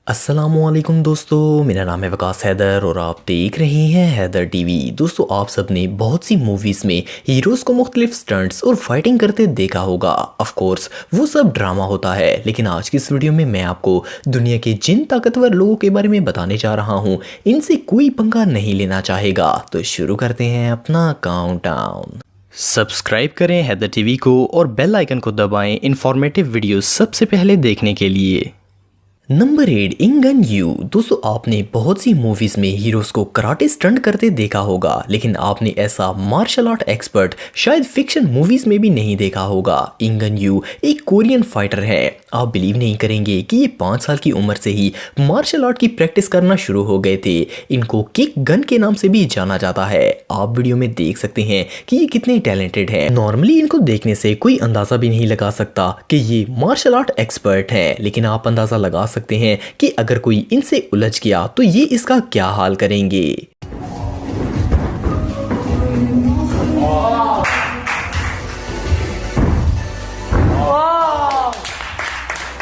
अस्सलामुअलैकुम दोस्तों, मेरा नाम है वकास हैदर और आप देख रहे हैं हैदर टीवी। दोस्तों, आप सबने बहुत सी मूवीज़ में हीरोज़ को मुख्तलिफ स्टंट्स और फाइटिंग करते देखा होगा। ऑफ कोर्स वो सब ड्रामा होता है, लेकिन आज की इस वीडियो में मैं आपको दुनिया के जिन ताकतवर लोगों के बारे में बताने जा रहा हूँ, इनसे कोई पंगा नहीं लेना चाहेगा। तो शुरू करते हैं अपना काउंटडाउन। सब्सक्राइब करें हैदर टीवी को और बेल आइकन को दबाएं इंफॉर्मेटिव वीडियो सबसे पहले देखने के लिए। नंबर 8, इंगन यू। दोस्तों, आपने बहुत सी मूवीज में हीरोज को कराटे स्टंट करते देखा होगा, लेकिन आपने ऐसा मार्शल आर्ट एक्सपर्ट शायद फिक्शन मूवीज में भी नहीं देखा होगा। इंगन यू एक कोरियन फाइटर है। आप बिलीव नहीं करेंगे कि ये 5 साल की उम्र से ही मार्शल आर्ट की प्रैक्टिस करना शुरू हो गए थे। इनको किक गन के नाम से भी जाना जाता है। आप वीडियो में देख सकते हैं कि ये कितने टैलेंटेड हैं। नॉर्मली इनको देखने से कोई अंदाजा भी नहीं लगा सकता कि ये मार्शल आर्ट एक्सपर्ट हैं, लेकिन आप अंदाजा लगा सकते हैं कि अगर कोई इनसे उलझ गया तो ये इसका क्या हाल करेंगे।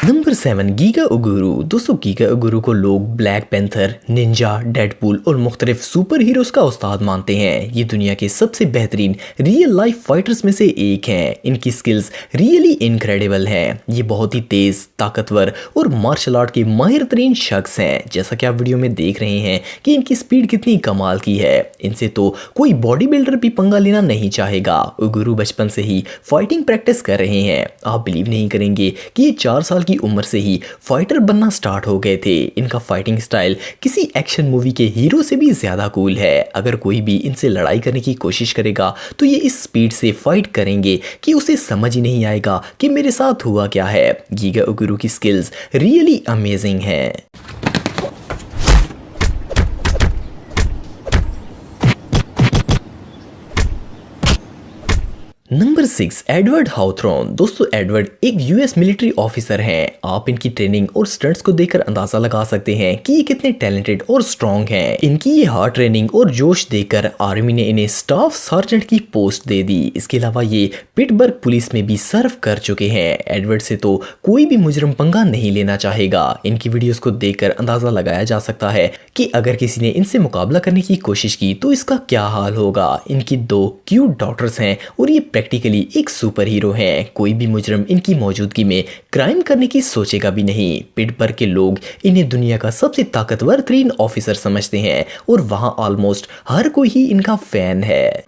नंबर 7, गीगा उगुरु। दोस्तों, गीगा उगुरु को लोग ब्लैक पैंथर, निंजा, डेडपूल और मुख्तलिफ सुपर हीरोज का उस्ताद मानते हैं। ये दुनिया के सबसे बेहतरीन रियल लाइफ फाइटर्स में से एक हैं। इनकी स्किल्स रियली इनक्रेडिबल हैं। ये बहुत ही तेज, ताकतवर और मार्शल आर्ट के माहिर तरीन शख्स हैं। जैसा कि आप वीडियो में देख रहे हैं कि इनकी स्पीड कितनी कमाल की है। इनसे तो कोई बॉडी बिल्डर भी पंगा लेना नहीं चाहेगा। उगुरु बचपन से ही फाइटिंग प्रैक्टिस कर रहे हैं। आप बिलीव नहीं करेंगे कि ये 4 साल की उम्र से ही फाइटर बनना स्टार्ट हो गए थे। इनका फाइटिंग स्टाइल किसी एक्शन मूवी के हीरो से भी ज्यादा कूल है। अगर कोई भी इनसे लड़ाई करने की कोशिश करेगा तो ये इस स्पीड से फाइट करेंगे कि उसे समझ ही नहीं आएगा कि मेरे साथ हुआ क्या है। गीगा उगुरु की स्किल्स रियली अमेजिंग है। Number 6, Edward Hawthorne. दोस्तों, एडवर्ड एक यूएस मिलिट्री ऑफिसर हैं। आप इनकी ट्रेनिंग और स्टंट्स को देखकर अंदाजा लगा सकते हैं कि ये कितने टैलेंटेड और स्ट्रॉन्ग हैं। इनकी ये हार्ड ट्रेनिंग और जोश देखकर आर्मी ने इन्हें स्टाफ सार्जेंट की पोस्ट दे दी। इसके अलावा ये पिट्सबर्ग पुलिस में भी सर्व कर चुके हैं। एडवर्ड से तो कोई भी मुजरिम पंगा नहीं लेना चाहेगा। इनकी वीडियोस को देखकर अंदाजा लगाया जा सकता है कि अगर किसी ने इनसे मुकाबला करने की कोशिश की तो इसका क्या हाल होगा। इनकी 2 क्यूट डॉटर्स हैं और ये प्रैक्टिकली एक सुपर हीरो हैं। कोई भी मुजरिम इनकी मौजूदगी में क्राइम करने की सोचेगा भी नहीं। पिट्सबर्ग के लोग इन्हें दुनिया का सबसे ताकतवर तरीन ऑफिसर समझते हैं और वहां ऑलमोस्ट हर कोई ही इनका फैन है।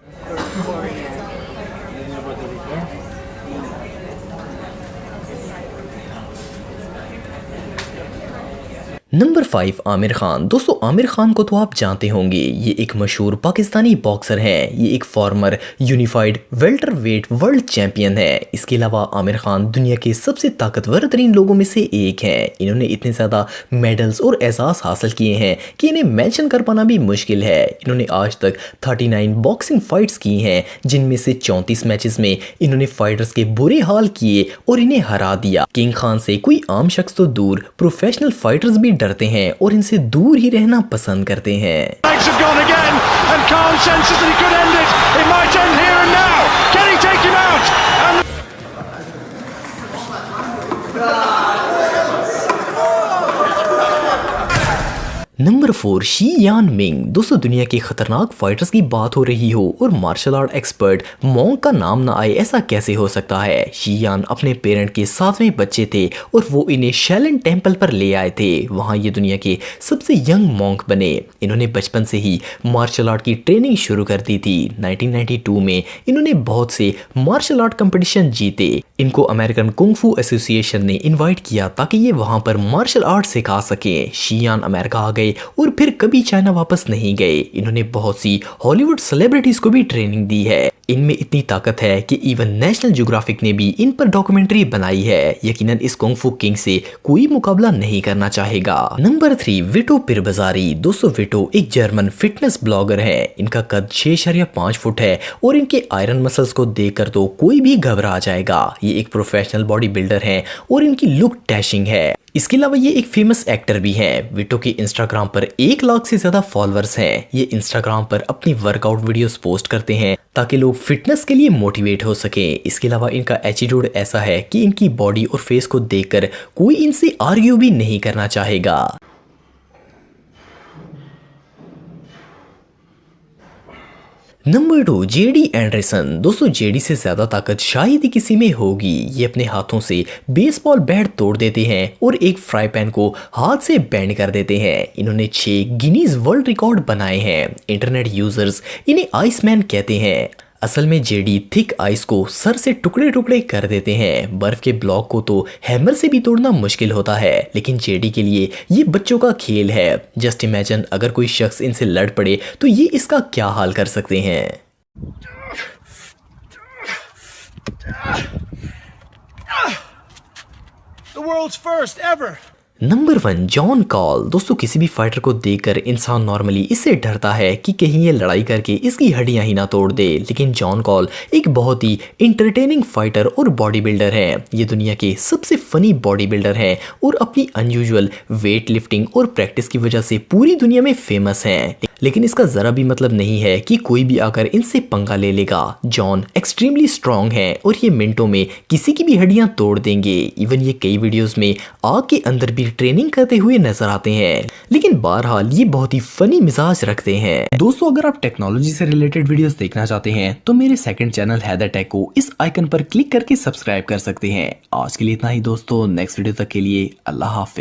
नंबर 5, आमिर खान। दोस्तों, आमिर खान को तो आप जानते होंगे। ये एक मशहूर पाकिस्तानी बॉक्सर हैं। ये एक farmer unified welterweight world champion है। इसके अलावा आमिर खान दुनिया के सबसे ताकतवर तरीन लोगों में से एक हैं। इन्होंने इतने ज़्यादा मेडल्स और एजाज़ हासिल किए हैं कि इन्हें मेंशन कर पाना भी मुश्किल है। इन्होंने आज तक 39 बॉक्सिंग फाइट्स की हैं, जिनमें से 34 मैचेस में इन्होंने फाइटर्स के बुरे हाल किए और इन्हें हरा दिया। किंग खान से कोई आम शख्स तो दूर, प्रोफेशनल फाइटर्स भी डरते हैं और इनसे दूर ही रहना पसंद करते हैं। नंबर 4, शी यान मिंग। दोस्तों, दुनिया के खतरनाक फाइटर्स की बात हो रही हो और मार्शल आर्ट एक्सपर्ट मोंग का नाम ना आए, ऐसा कैसे हो सकता है। शी यान अपने पेरेंट के 7वें बच्चे थे और वो इन्हें शैलन टेम्पल पर ले आए थे। वहाँ ये दुनिया के सबसे यंग मोंग बने। इन्होंने बचपन से ही मार्शल आर्ट की ट्रेनिंग शुरू कर दी थी। 1992 में इन्होंने बहुत से मार्शल आर्ट कंपटीशन जीते। इनको अमेरिकन कुंग फू एसोसिएशन ने इन्वाइट किया ताकि ये वहाँ पर मार्शल आर्ट सिखा सके। शी यान अमेरिका आ गए और फिर कभी चाइना वापस नहीं गए। इन्होंने बहुत सी हॉलीवुड सेलिब्रिटीज को भी ट्रेनिंग दी है। इनमें इतनी ताकत है कि इवन नेशनल ज्योग्राफिक ने भी इन पर डॉक्यूमेंट्री बनाई है। यकीनन इस कुंग फू किंग से कोई मुकाबला नहीं करना चाहेगा। नंबर 3, विटो पिरबाज़ारी। दोस्तों, विटो एक जर्मन फिटनेस ब्लॉगर है। इनका कद 6.5 फुट है और इनके आयरन मसल्स को देखकर तो कोई भी घबरा जाएगा। ये एक प्रोफेशनल बॉडी बिल्डर हैं और इनकी लुक डैशिंग है। इसके अलावा ये एक फेमस एक्टर भी हैं। विटो के इंस्टाग्राम पर 1 लाख से ज्यादा फॉलोअर्स हैं। ये इंस्टाग्राम पर अपनी वर्कआउट वीडियोस पोस्ट करते हैं ताकि लोग फिटनेस के लिए मोटिवेट हो सके। इसके अलावा इनका एटीट्यूड ऐसा है कि इनकी बॉडी और फेस को देखकर कोई इनसे आर्ग्यू भी नहीं करना चाहेगा। Number 2, JD Anderson. दोस्तों जेडी से ज्यादा ताकत शायद ही किसी में होगी। ये अपने हाथों से बेसबॉल बैट तोड़ देते हैं और एक फ्राई पैन को हाथ से बेंड कर देते हैं। इन्होंने 6 गिनीज वर्ल्ड रिकॉर्ड बनाए हैं। इंटरनेट यूजर्स इन्हें आइसमैन कहते हैं। असल में जेडी थिक आइस को सर से टुकड़े टुकड़े कर देते हैं। बर्फ के ब्लॉक को तो हैमर से भी तोड़ना मुश्किल होता है, लेकिन जेडी के लिए ये बच्चों का खेल है। जस्ट इमेजिन अगर कोई शख्स इनसे लड़ पड़े तो ये इसका क्या हाल कर सकते हैं। The world's first ever. Number 1, John call. दोस्तों किसी भी फाइटर को देखकर इंसान नॉर्मली इससे डरता है कि कहीं ये लड़ाई करके इसकी हड्डियां ही ना तोड़ दे, लेकिन जॉन कॉल एक बहुत ही इंटरटेनिंग फाइटर और बॉडी बिल्डर है। ये दुनिया के सबसे फनी बॉडी बिल्डर हैं और अपनी अनयूजुअल वेट लिफ्टिंग और प्रैक्टिस की वजह से पूरी दुनिया में फेमस हैं। लेकिन इसका जरा भी मतलब नहीं है कि कोई भी आकर इनसे पंगा ले लेगा। जॉन एक्सट्रीमली स्ट्रॉन्ग है और ये मिनटों में किसी की भी हड्डियां तोड़ देंगे। इवन ये कई वीडियोस में आग के अंदर भी ट्रेनिंग करते हुए नजर आते हैं, लेकिन बहरहाल ये बहुत ही फनी मिजाज रखते हैं। दोस्तों अगर आप टेक्नोलॉजी से रिलेटेड वीडियोस देखना चाहते हैं तो मेरे सेकंड चैनल हैदर टेक को इस आइकन पर क्लिक करके सब्सक्राइब कर सकते हैं। आज के लिए इतना ही दोस्तों, नेक्स्ट वीडियो तक के लिए अल्लाह हाफिज।